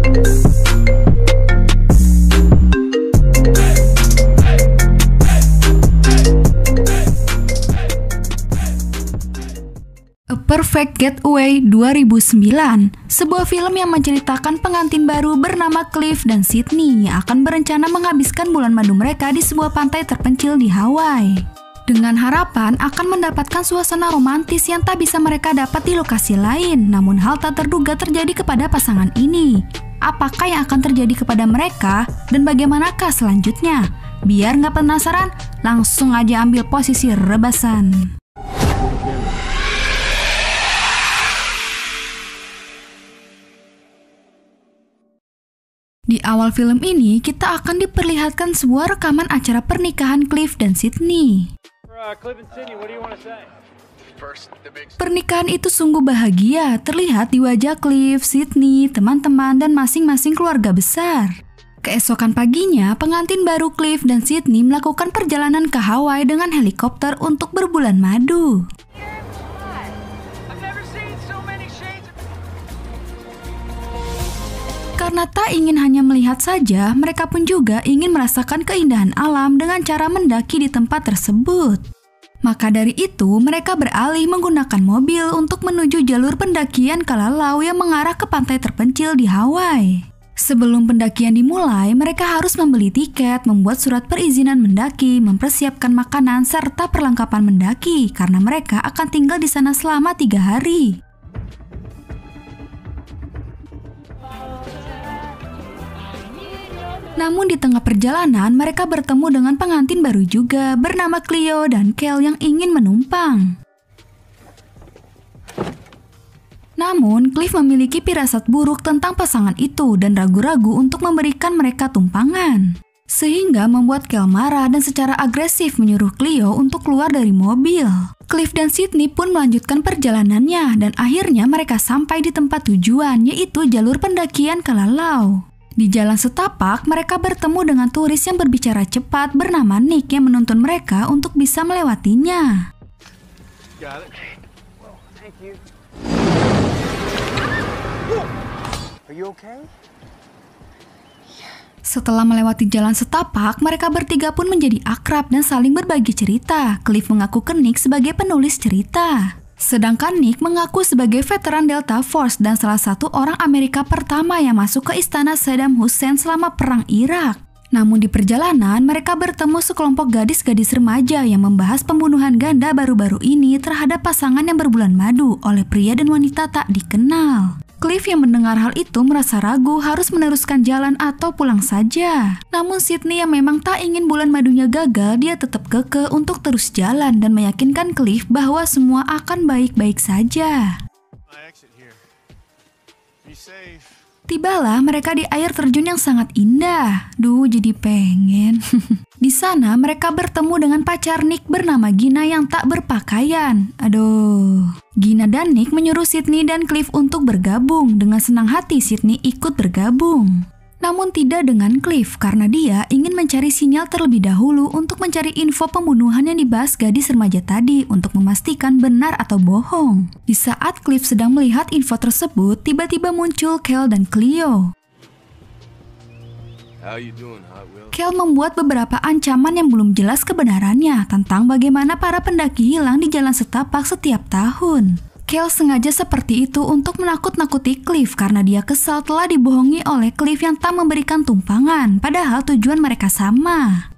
A Perfect Getaway 2009, sebuah film yang menceritakan pengantin baru bernama Cliff dan Sydney yang akan berencana menghabiskan bulan madu mereka di sebuah pantai terpencil di Hawaii. Dengan harapan akan mendapatkan suasana romantis yang tak bisa mereka dapat di lokasi lain, namun hal tak terduga terjadi kepada pasangan ini. Apakah yang akan terjadi kepada mereka dan bagaimanakah selanjutnya? Biar nggak penasaran, langsung aja ambil posisi rebasan. Di awal film ini, kita akan diperlihatkan sebuah rekaman acara pernikahan Cliff dan Sydney. Pernikahan itu sungguh bahagia, terlihat di wajah Cliff, Sydney, teman-teman, dan masing-masing keluarga besar. Keesokan paginya, pengantin baru Cliff dan Sydney melakukan perjalanan ke Hawaii dengan helikopter untuk berbulan madu. Karena tak ingin hanya melihat saja, mereka pun juga ingin merasakan keindahan alam dengan cara mendaki di tempat tersebut. Maka dari itu, mereka beralih menggunakan mobil untuk menuju jalur pendakian Kalalau yang mengarah ke pantai terpencil di Hawaii. Sebelum pendakian dimulai, mereka harus membeli tiket, membuat surat perizinan mendaki, mempersiapkan makanan, serta perlengkapan mendaki, karena mereka akan tinggal di sana selama 3 hari. Namun di tengah perjalanan, mereka bertemu dengan pengantin baru juga bernama Cleo dan Kel yang ingin menumpang. Namun, Cliff memiliki firasat buruk tentang pasangan itu dan ragu-ragu untuk memberikan mereka tumpangan. Sehingga membuat Kel marah dan secara agresif menyuruh Cleo untuk keluar dari mobil. Cliff dan Sydney pun melanjutkan perjalanannya dan akhirnya mereka sampai di tempat tujuan, yaitu jalur pendakian Kalalau. Di jalan setapak, mereka bertemu dengan turis yang berbicara cepat bernama Nick yang menuntun mereka untuk bisa melewatinya. Setelah melewati jalan setapak, mereka bertiga pun menjadi akrab dan saling berbagi cerita. Cliff mengaku ke Nick sebagai penulis cerita. Sedangkan Nick mengaku sebagai veteran Delta Force dan salah satu orang Amerika pertama yang masuk ke istana Saddam Hussein selama Perang Irak. Namun di perjalanan, mereka bertemu sekelompok gadis-gadis remaja yang membahas pembunuhan ganda baru-baru ini terhadap pasangan yang berbulan madu oleh pria dan wanita tak dikenal. Cliff yang mendengar hal itu merasa ragu harus meneruskan jalan atau pulang saja. Namun Sydney yang memang tak ingin bulan madunya gagal, dia tetap kekeh untuk terus jalan dan meyakinkan Cliff bahwa semua akan baik-baik saja. Tibalah mereka di air terjun yang sangat indah. Duh, jadi pengen. Di sana mereka bertemu dengan pacar Nick bernama Gina yang tak berpakaian. Aduh. Gina dan Nick menyuruh Sydney dan Cliff untuk bergabung. Dengan senang hati Sydney ikut bergabung. Namun tidak dengan Cliff karena dia ingin mencari sinyal terlebih dahulu untuk mencari info pembunuhan yang dibahas gadis remaja tadi untuk memastikan benar atau bohong. Di saat Cliff sedang melihat info tersebut, tiba-tiba muncul Kel dan Cleo. Kel membuat beberapa ancaman yang belum jelas kebenarannya tentang bagaimana para pendaki hilang di jalan setapak setiap tahun. Kel sengaja seperti itu untuk menakut-nakuti Cliff karena dia kesal telah dibohongi oleh Cliff yang tak memberikan tumpangan, padahal tujuan mereka sama.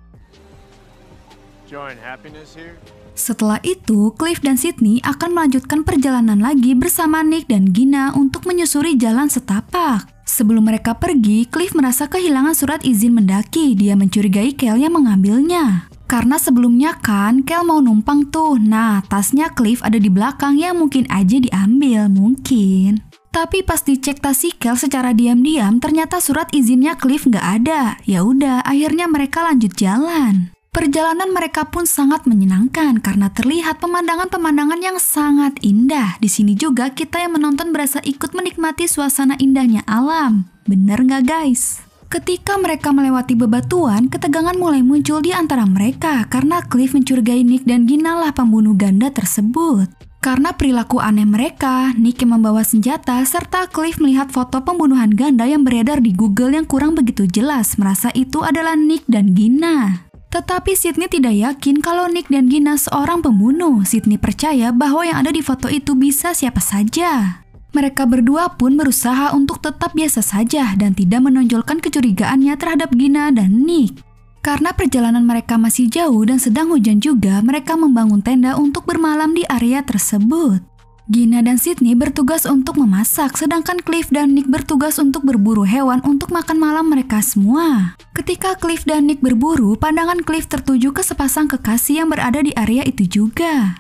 Setelah itu, Cliff dan Sydney akan melanjutkan perjalanan lagi bersama Nick dan Gina untuk menyusuri jalan setapak. Sebelum mereka pergi, Cliff merasa kehilangan surat izin mendaki. Dia mencurigai Kel yang mengambilnya. Karena sebelumnya kan Kel mau numpang tuh. Nah, tasnya Cliff ada di belakang yang mungkin aja diambil, mungkin. Tapi pas dicek tas si Kel secara diam-diam, ternyata surat izinnya Cliff nggak ada. Ya udah, akhirnya mereka lanjut jalan. Perjalanan mereka pun sangat menyenangkan karena terlihat pemandangan-pemandangan yang sangat indah. Di sini juga kita yang menonton berasa ikut menikmati suasana indahnya alam. Bener nggak guys? Ketika mereka melewati bebatuan, ketegangan mulai muncul di antara mereka karena Cliff mencurigai Nick dan Gina lah pembunuh ganda tersebut. Karena perilaku aneh mereka, Nick yang membawa senjata, serta Cliff melihat foto pembunuhan ganda yang beredar di Google yang kurang begitu jelas, merasa itu adalah Nick dan Gina. Tetapi Sydney tidak yakin kalau Nick dan Gina seorang pembunuh. Sydney percaya bahwa yang ada di foto itu bisa siapa saja. Mereka berdua pun berusaha untuk tetap biasa saja dan tidak menonjolkan kecurigaannya terhadap Gina dan Nick. Karena perjalanan mereka masih jauh dan sedang hujan juga, mereka membangun tenda untuk bermalam di area tersebut. Gina dan Sydney bertugas untuk memasak, sedangkan Cliff dan Nick bertugas untuk berburu hewan untuk makan malam mereka semua. Ketika Cliff dan Nick berburu, pandangan Cliff tertuju ke sepasang kekasih yang berada di area itu juga.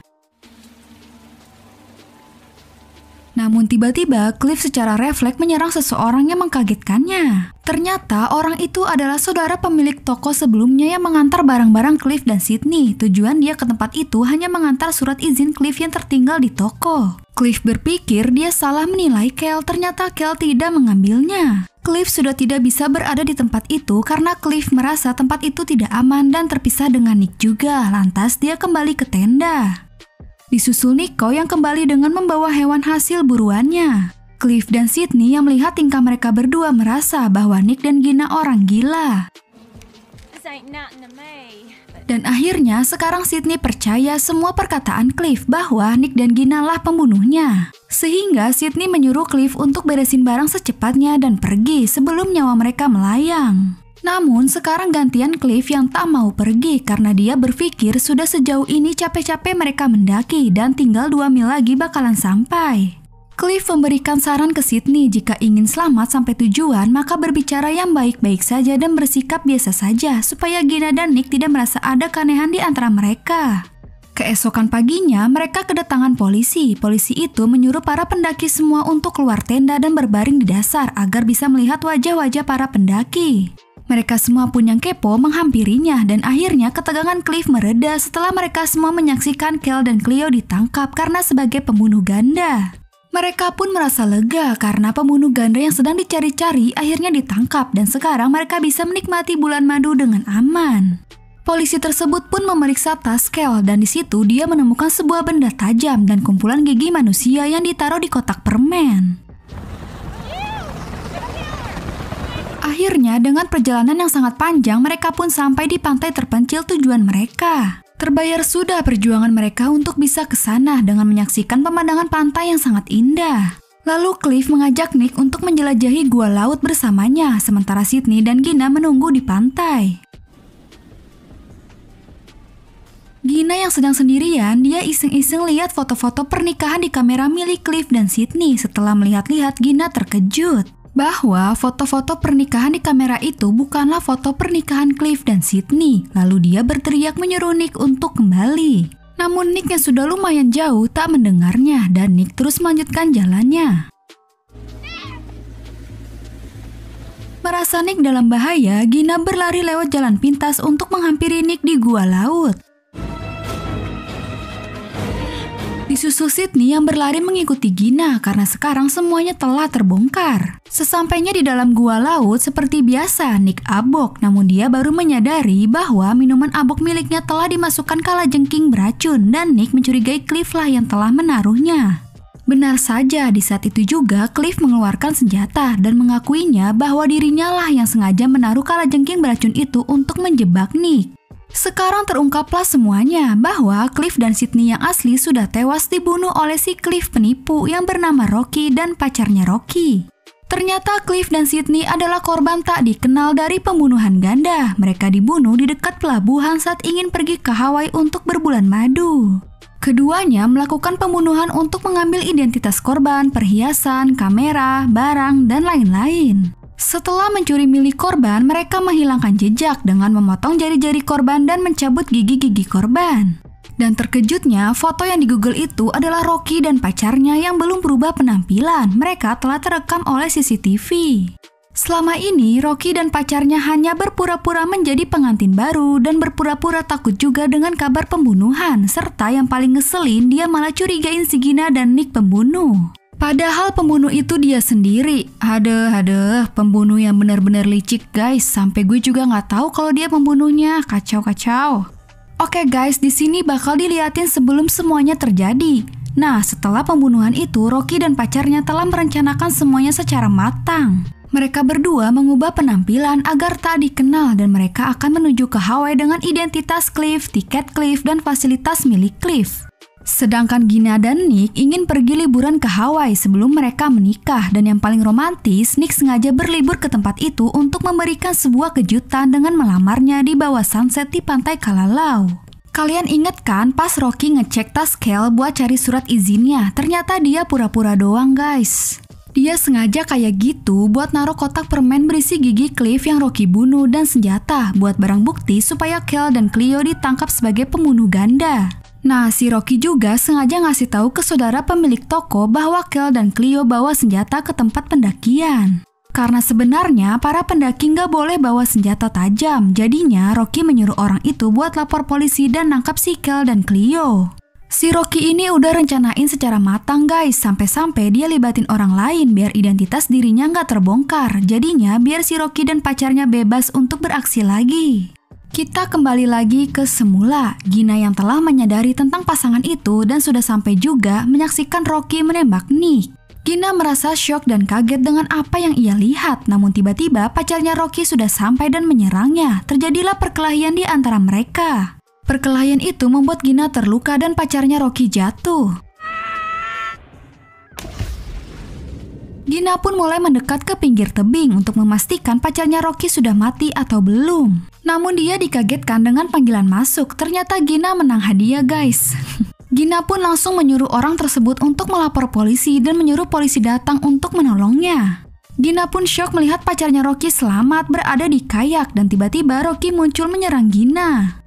Namun tiba-tiba Cliff secara refleks menyerang seseorang yang mengkagetkannya. Ternyata orang itu adalah saudara pemilik toko sebelumnya yang mengantar barang-barang Cliff dan Sydney. Tujuan dia ke tempat itu hanya mengantar surat izin Cliff yang tertinggal di toko. Cliff berpikir dia salah menilai Kel, ternyata Kel tidak mengambilnya. Cliff sudah tidak bisa berada di tempat itu karena Cliff merasa tempat itu tidak aman dan terpisah dengan Nick juga. Lantas dia kembali ke tenda. Disusul Nico yang kembali dengan membawa hewan hasil buruannya. Cliff dan Sydney yang melihat tingkah mereka berdua merasa bahwa Nick dan Gina orang gila. Dan akhirnya sekarang Sydney percaya semua perkataan Cliff bahwa Nick dan Gina lah pembunuhnya. Sehingga Sydney menyuruh Cliff untuk beresin barang secepatnya dan pergi sebelum nyawa mereka melayang. Namun sekarang gantian Cliff yang tak mau pergi karena dia berpikir sudah sejauh ini capek-capek mereka mendaki dan tinggal 2 mil lagi bakalan sampai. Cliff memberikan saran ke Sydney jika ingin selamat sampai tujuan maka berbicara yang baik-baik saja dan bersikap biasa saja supaya Gina dan Nick tidak merasa ada keanehan di antara mereka. Keesokan paginya mereka kedatangan polisi. Polisi itu menyuruh para pendaki semua untuk keluar tenda dan berbaring di dasar agar bisa melihat wajah-wajah para pendaki. Mereka semua pun yang kepo menghampirinya dan akhirnya ketegangan Cliff mereda setelah mereka semua menyaksikan Kel dan Cleo ditangkap karena sebagai pembunuh ganda. Mereka pun merasa lega karena pembunuh ganda yang sedang dicari-cari akhirnya ditangkap dan sekarang mereka bisa menikmati bulan madu dengan aman. Polisi tersebut pun memeriksa tas Kel dan di situ dia menemukan sebuah benda tajam dan kumpulan gigi manusia yang ditaruh di kotak permen. Akhirnya dengan perjalanan yang sangat panjang mereka pun sampai di pantai terpencil tujuan mereka. Terbayar sudah perjuangan mereka untuk bisa ke sana dengan menyaksikan pemandangan pantai yang sangat indah. Lalu Cliff mengajak Nick untuk menjelajahi gua laut bersamanya, sementara Sydney dan Gina menunggu di pantai. Gina yang sedang sendirian, dia iseng-iseng lihat foto-foto pernikahan di kamera milik Cliff dan Sydney. Setelah melihat-lihat, Gina terkejut bahwa foto-foto pernikahan di kamera itu bukanlah foto pernikahan Cliff dan Sydney. Lalu dia berteriak menyuruh Nick untuk kembali. Namun Nick yang sudah lumayan jauh tak mendengarnya dan Nick terus melanjutkan jalannya. Merasa Nick dalam bahaya, Gina berlari lewat jalan pintas untuk menghampiri Nick di gua laut. Disusul Sydney yang berlari mengikuti Gina karena sekarang semuanya telah terbongkar. Sesampainya di dalam gua laut seperti biasa, Nick abok, namun dia baru menyadari bahwa minuman abok miliknya telah dimasukkan kalajengking beracun dan Nick mencurigai Cliff lah yang telah menaruhnya. Benar saja, di saat itu juga Cliff mengeluarkan senjata dan mengakuinya bahwa dirinya lah yang sengaja menaruh kalajengking beracun itu untuk menjebak Nick. Sekarang terungkaplah semuanya bahwa Cliff dan Sydney yang asli sudah tewas dibunuh oleh si Cliff penipu yang bernama Rocky dan pacarnya Rocky. Ternyata Cliff dan Sydney adalah korban tak dikenal dari pembunuhan ganda. Mereka dibunuh di dekat pelabuhan saat ingin pergi ke Hawaii untuk berbulan madu. Keduanya melakukan pembunuhan untuk mengambil identitas korban, perhiasan, kamera, barang, dan lain-lain. Setelah mencuri milik korban, mereka menghilangkan jejak dengan memotong jari-jari korban dan mencabut gigi-gigi korban. Dan terkejutnya, foto yang di Google itu adalah Rocky dan pacarnya yang belum berubah penampilan. Mereka telah terekam oleh CCTV. Selama ini, Rocky dan pacarnya hanya berpura-pura menjadi pengantin baru dan berpura-pura takut juga dengan kabar pembunuhan. Serta yang paling ngeselin, dia malah curigain si Gina dan Nick pembunuh. Padahal pembunuh itu dia sendiri. Aduh, pembunuh yang benar-benar licik guys. Sampai gue juga nggak tahu kalau dia pembunuhnya. Kacau. Oke guys, di sini bakal diliatin sebelum semuanya terjadi. Nah, setelah pembunuhan itu, Rocky dan pacarnya telah merencanakan semuanya secara matang. Mereka berdua mengubah penampilan agar tak dikenal dan mereka akan menuju ke Hawaii dengan identitas Cliff, tiket Cliff, dan fasilitas milik Cliff. Sedangkan Gina dan Nick ingin pergi liburan ke Hawaii sebelum mereka menikah, dan yang paling romantis, Nick sengaja berlibur ke tempat itu untuk memberikan sebuah kejutan dengan melamarnya di bawah sunset di pantai Kalalau. Kalian inget kan pas Rocky ngecek tas Kel buat cari surat izinnya? Ternyata dia pura-pura doang guys. Dia sengaja kayak gitu buat naruh kotak permen berisi gigi Cliff yang Rocky bunuh dan senjata buat barang bukti supaya Kel dan Cleo ditangkap sebagai pembunuh ganda. Nah, si Rocky juga sengaja ngasih tahu ke saudara pemilik toko bahwa Kel dan Cleo bawa senjata ke tempat pendakian. Karena sebenarnya para pendaki nggak boleh bawa senjata tajam, jadinya Rocky menyuruh orang itu buat lapor polisi dan nangkap si Kel dan Cleo. Si Rocky ini udah rencanain secara matang guys, sampai-sampai dia libatin orang lain biar identitas dirinya nggak terbongkar. Jadinya biar si Rocky dan pacarnya bebas untuk beraksi lagi. Kita kembali lagi ke semula, Gina yang telah menyadari tentang pasangan itu dan sudah sampai juga menyaksikan Rocky menembak Nick. Gina merasa syok dan kaget dengan apa yang ia lihat, namun tiba-tiba pacarnya Rocky sudah sampai dan menyerangnya. Terjadilah perkelahian di antara mereka. Perkelahian itu membuat Gina terluka dan pacarnya Rocky jatuh. Gina pun mulai mendekat ke pinggir tebing untuk memastikan pacarnya Rocky sudah mati atau belum. Namun dia dikagetkan dengan panggilan masuk. Ternyata Gina menang hadiah guys. Gina pun langsung menyuruh orang tersebut untuk melapor polisi dan menyuruh polisi datang untuk menolongnya. Gina pun syok melihat pacarnya Rocky selamat berada di kayak dan tiba-tiba Rocky muncul menyerang Gina.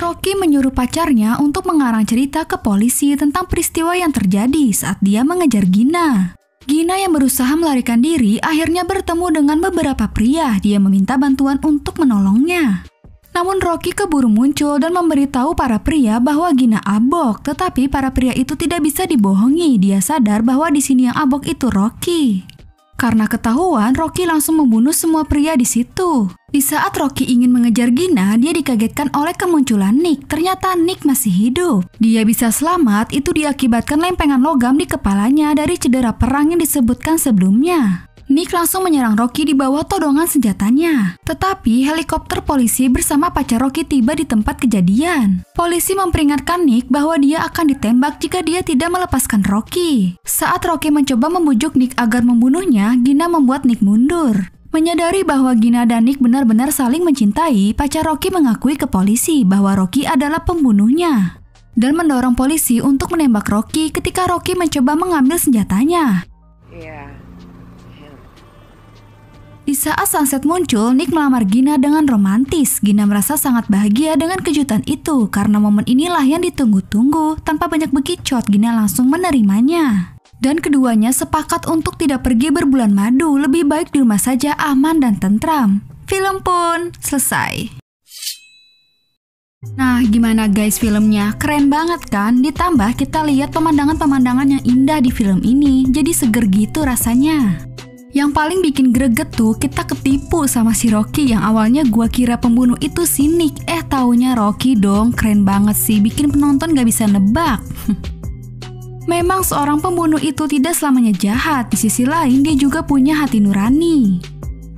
Rocky menyuruh pacarnya untuk mengarang cerita ke polisi tentang peristiwa yang terjadi saat dia mengejar Gina. Gina yang berusaha melarikan diri akhirnya bertemu dengan beberapa pria. Dia meminta bantuan untuk menolongnya. Namun Rocky keburu muncul dan memberitahu para pria bahwa Gina abok. Tetapi para pria itu tidak bisa dibohongi. Dia sadar bahwa di sini yang abok itu Rocky. Karena ketahuan, Rocky langsung membunuh semua pria di situ. Di saat Rocky ingin mengejar Gina, dia dikagetkan oleh kemunculan Nick. Ternyata Nick masih hidup. Dia bisa selamat itu diakibatkan lempengan logam di kepalanya dari cedera perang yang disebutkan sebelumnya. Nick langsung menyerang Rocky di bawah todongan senjatanya. Tetapi helikopter polisi bersama pacar Rocky tiba di tempat kejadian. Polisi memperingatkan Nick bahwa dia akan ditembak jika dia tidak melepaskan Rocky. Saat Rocky mencoba membujuk Nick agar membunuhnya, Gina membuat Nick mundur. Menyadari bahwa Gina dan Nick benar-benar saling mencintai, pacar Rocky mengakui ke polisi bahwa Rocky adalah pembunuhnya. Dan mendorong polisi untuk menembak Rocky ketika Rocky mencoba mengambil senjatanya. Di saat sunset muncul, Nick melamar Gina dengan romantis. Gina merasa sangat bahagia dengan kejutan itu karena momen inilah yang ditunggu-tunggu. Tanpa banyak bekicot, Gina langsung menerimanya. Dan keduanya sepakat untuk tidak pergi berbulan madu, lebih baik di rumah saja aman dan tentram. Film pun selesai. Nah, gimana guys filmnya? Keren banget kan? Ditambah kita lihat pemandangan-pemandangan yang indah di film ini, jadi seger gitu rasanya. Yang paling bikin greget tuh kita ketipu sama si Rocky yang awalnya gua kira pembunuh itu si Nick. Taunya Rocky dong, keren banget sih, bikin penonton gak bisa nebak. Memang seorang pembunuh itu tidak selamanya jahat, di sisi lain dia juga punya hati nurani.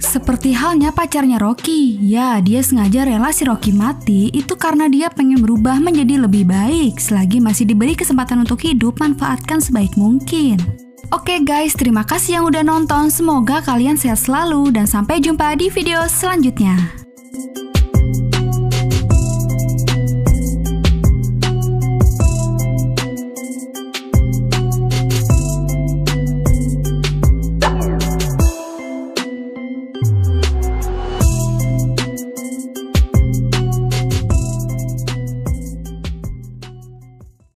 Seperti halnya pacarnya Rocky, ya dia sengaja rela si Rocky mati itu karena dia pengen berubah menjadi lebih baik. Selagi masih diberi kesempatan untuk hidup, manfaatkan sebaik mungkin. Oke guys, terima kasih yang udah nonton. Semoga kalian sehat selalu dan sampai jumpa di video selanjutnya.